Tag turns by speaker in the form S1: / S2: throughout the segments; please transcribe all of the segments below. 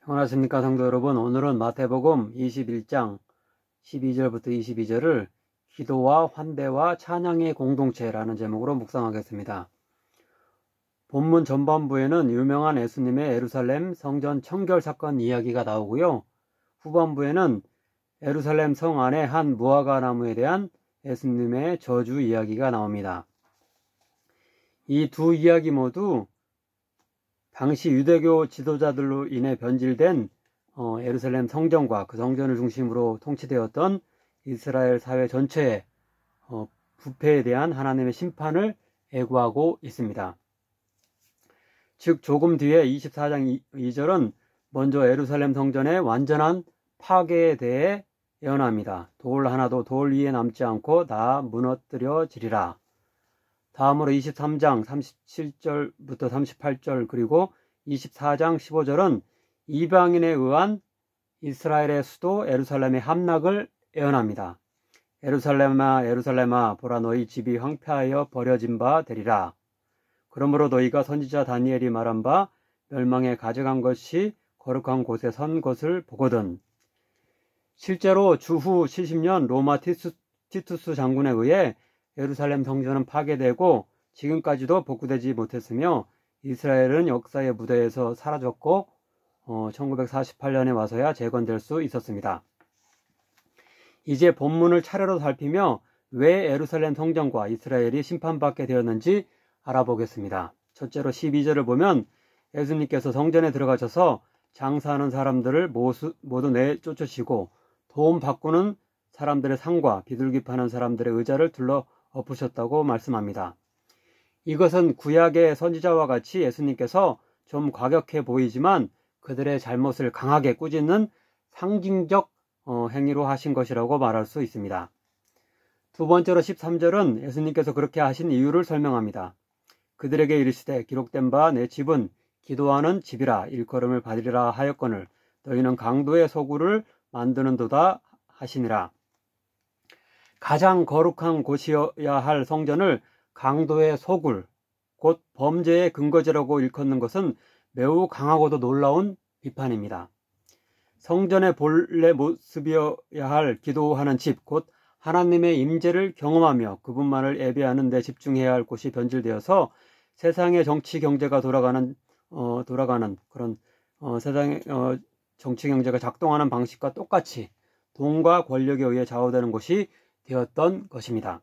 S1: 평안하십니까 성도 여러분. 오늘은 마태복음 21장 12절부터 22절을 기도와 환대와 찬양의 공동체라는 제목으로 묵상하겠습니다. 본문 전반부에는 유명한 예수님의 예루살렘 성전 청결 사건 이야기가 나오고요. 후반부에는 예루살렘 성 안의 한 무화과 나무에 대한 예수님의 저주 이야기가 나옵니다. 이 두 이야기 모두 당시 유대교 지도자들로 인해 변질된 예루살렘 성전과 그 성전을 중심으로 통치되었던 이스라엘 사회 전체의 부패에 대한 하나님의 심판을 예고하고 있습니다. 즉 조금 뒤에 24장 2절은 먼저 예루살렘 성전의 완전한 파괴에 대해 예언합니다. 돌 하나도 돌 위에 남지 않고 다 무너뜨려지리라. 다음으로 23장 37절부터 38절 그리고 24장 15절은 이방인에 의한 이스라엘의 수도 예루살렘의 함락을 예언합니다. 예루살렘아 예루살렘아 보라 너희 집이 황폐하여 버려진 바 되리라. 그러므로 너희가 선지자 다니엘이 말한 바 멸망에 가져간 것이 거룩한 곳에 선 것을 보거든. 실제로 주후 70년 로마 티투스 장군에 의해 예루살렘 성전은 파괴되고 지금까지도 복구되지 못했으며 이스라엘은 역사의 무대에서 사라졌고 1948년에 와서야 재건될 수 있었습니다. 이제 본문을 차례로 살피며 왜 예루살렘 성전과 이스라엘이 심판받게 되었는지 알아보겠습니다. 첫째로 12절을 보면 예수님께서 성전에 들어가셔서 장사하는 사람들을 모두 내쫓으시고 돈 바꾸는 사람들의 상과 비둘기 파는 사람들의 의자를 둘러 엎으셨다고 말씀합니다. 이것은 구약의 선지자와 같이 예수님께서 좀 과격해 보이지만 그들의 잘못을 강하게 꾸짖는 상징적 행위로 하신 것이라고 말할 수 있습니다. 두 번째로 13절은 예수님께서 그렇게 하신 이유를 설명합니다. 그들에게 이르시되 기록된 바 내 집은 기도하는 집이라 일컬음을 받으리라 하였거늘 너희는 강도의 소굴을 만드는도다 하시니라. 가장 거룩한 곳이어야 할 성전을 강도의 소굴, 곧 범죄의 근거지라고 일컫는 것은 매우 강하고도 놀라운 비판입니다. 성전의 본래 모습이어야 할 기도하는 집, 곧 하나님의 임재를 경험하며 그분만을 예배하는 데 집중해야 할 곳이 변질되어서 세상의 정치 경제가 돌아가는 그런 세상의 정치 경제가 작동하는 방식과 똑같이 돈과 권력에 의해 좌우되는 곳이 되었던 것입니다.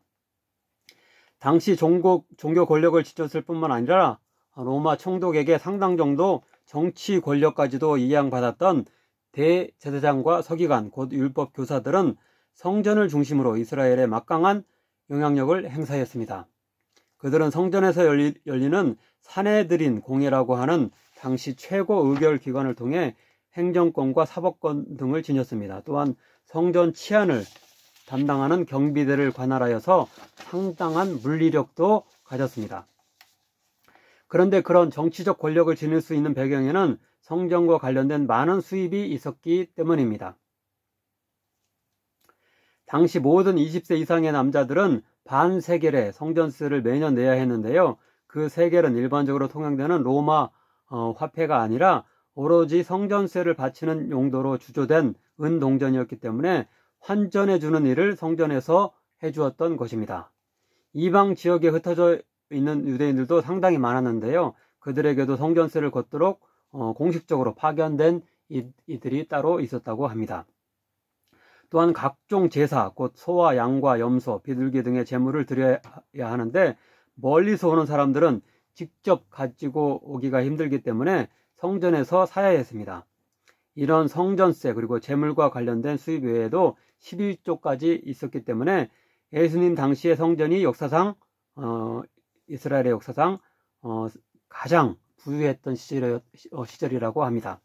S1: 당시 종교 권력을 지켰을 뿐만 아니라 로마 총독에게 상당 정도 정치 권력까지도 이양받았던 대제사장과 서기관, 곧 율법 교사들은 성전을 중심으로 이스라엘에 막강한 영향력을 행사했습니다. 그들은 성전에서 열리는 사내들인 공회라고 하는 당시 최고 의결 기관을 통해 행정권과 사법권 등을 지녔습니다. 또한 성전 치안을 담당하는 경비대를 관할하여서 상당한 물리력도 가졌습니다. 그런데 그런 정치적 권력을 지닐 수 있는 배경에는 성전과 관련된 많은 수입이 있었기 때문입니다. 당시 모든 20세 이상의 남자들은 반세겔의 성전세를 매년 내야 했는데요. 그 세겔은 일반적으로 통용되는 로마 화폐가 아니라 오로지 성전세를 바치는 용도로 주조된 은동전이었기 때문에 환전해주는 일을 성전에서 해주었던 것입니다. 이방 지역에 흩어져 있는 유대인들도 상당히 많았는데요. 그들에게도 성전세를 걷도록 공식적으로 파견된 이들이 따로 있었다고 합니다. 또한 각종 제사, 곧 소와 양과 염소, 비둘기 등의 제물을 드려야 하는데 멀리서 오는 사람들은 직접 가지고 오기가 힘들기 때문에 성전에서 사야 했습니다. 이런 성전세 그리고 제물과 관련된 수입 외에도 11조까지 있었기 때문에 예수님 당시의 성전이 역사상 이스라엘의 역사상 가장 부유했던 시절이라고 합니다.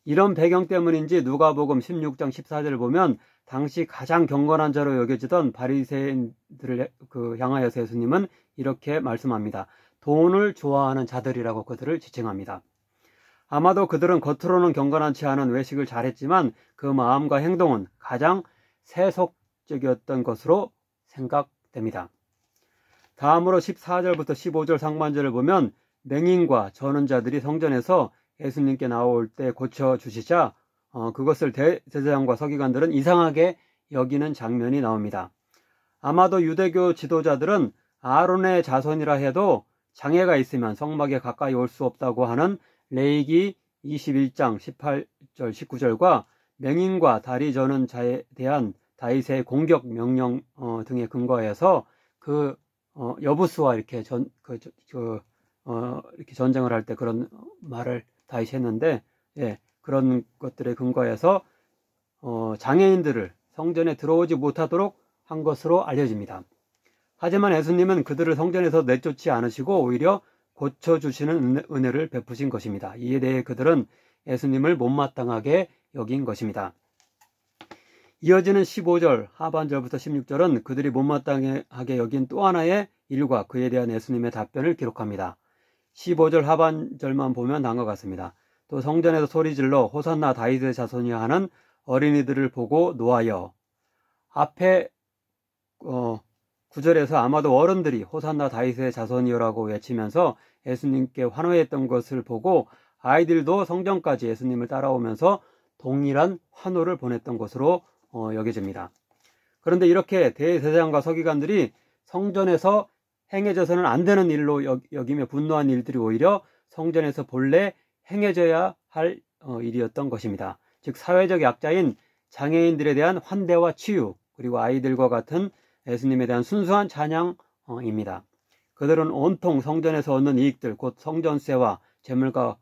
S1: 이런 배경 때문인지 누가복음 16장 14절을 보면 당시 가장 경건한 자로 여겨지던 바리새인들을 향하여서 예수님은 이렇게 말씀합니다. 돈을 좋아하는 자들이라고 그들을 지칭합니다. 아마도 그들은 겉으로는 경건하지 않은 외식을 잘했지만 그 마음과 행동은 가장 세속적이었던 것으로 생각됩니다. 다음으로 14절부터 15절 상반절을 보면 맹인과 저는 자들이 성전에서 예수님께 나올 때 고쳐주시자 그것을 대제사장과 서기관들은 이상하게 여기는 장면이 나옵니다. 아마도 유대교 지도자들은 아론의 자손이라 해도 장애가 있으면 성막에 가까이 올 수 없다고 하는 레위기 21장 18절 19절과 맹인과 다리 저는 자에 대한 다윗의 공격 명령 등에 근거해서 그 여부수와 이렇게 이렇게 전쟁을 할 때 그런 말을 다윗이 했는데, 예, 그런 것들에 근거해서 장애인들을 성전에 들어오지 못하도록 한 것으로 알려집니다. 하지만 예수님은 그들을 성전에서 내쫓지 않으시고 오히려 고쳐주시는 은혜를 베푸신 것입니다. 이에 대해 그들은 예수님을 못마땅하게 여긴 것입니다. 이어지는 15절 하반절부터 16절은 그들이 못마땅하게 여긴 또 하나의 일과 그에 대한 예수님의 답변을 기록합니다. 15절 하반절만 보면 다음과 같습니다. 또 성전에서 소리질러 호산나 다윗의 자손이여 하는 어린이들을 보고 노하여. 앞에 9절에서 아마도 어른들이 호산나 다윗의 자손이여라고 외치면서 예수님께 환호했던 것을 보고 아이들도 성전까지 예수님을 따라오면서 동일한 환호를 보냈던 것으로 여겨집니다. 그런데 이렇게 대제사장과 서기관들이 성전에서 행해져서는 안 되는 일로 여기며 분노한 일들이 오히려 성전에서 본래 행해져야 할 일이었던 것입니다. 즉 사회적 약자인 장애인들에 대한 환대와 치유, 그리고 아이들과 같은 예수님에 대한 순수한 찬양입니다. 그들은 온통 성전에서 얻는 이익들, 곧 성전세와 재물과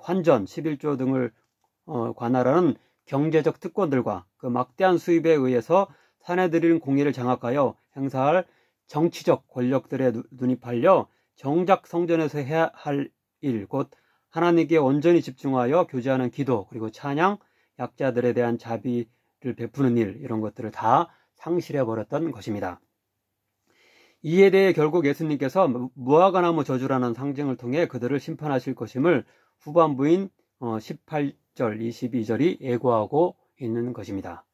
S1: 환전, 11조 등을 관할하는 경제적 특권들과 그 막대한 수입에 의해서 사내들인 공의를 장악하여 행사할 정치적 권력들에 눈이 팔려 정작 성전에서 해야 할 일, 곧 하나님께 온전히 집중하여 교제하는 기도, 그리고 찬양, 약자들에 대한 자비를 베푸는 일, 이런 것들을 다 상실해버렸던 것입니다. 이에 대해 결국 예수님께서 무화과나무 저주라는 상징을 통해 그들을 심판하실 것임을 후반부인 18절, 22절이 예고하고 있는 것입니다.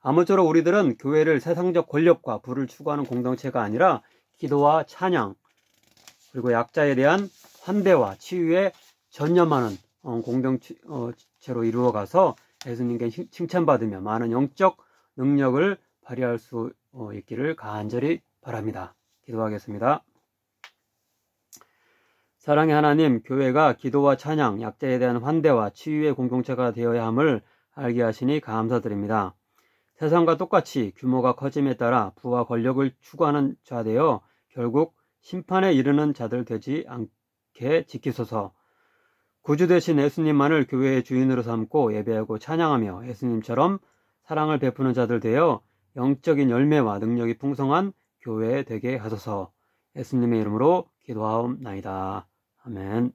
S1: 아무쪼록 우리들은 교회를 세상적 권력과 부를 추구하는 공동체가 아니라 기도와 찬양, 그리고 약자에 대한 환대와 치유에 전념하는 공동체로 이루어가서 예수님께 칭찬받으며 많은 영적 능력을 발휘할 수 있기를 간절히 바랍니다. 기도하겠습니다. 사랑의 하나님, 교회가 기도와 찬양, 약자에 대한 환대와 치유의 공동체가 되어야 함을 알게 하시니 감사드립니다. 세상과 똑같이 규모가 커짐에 따라 부와 권력을 추구하는 자 되어 결국 심판에 이르는 자들 되지 않게 지키소서. 구주 되신 예수님만을 교회의 주인으로 삼고 예배하고 찬양하며 예수님처럼 사랑을 베푸는 자들 되어 영적인 열매와 능력이 풍성한 교회 되게 하소서. 예수님의 이름으로 기도하옵나이다. 아멘.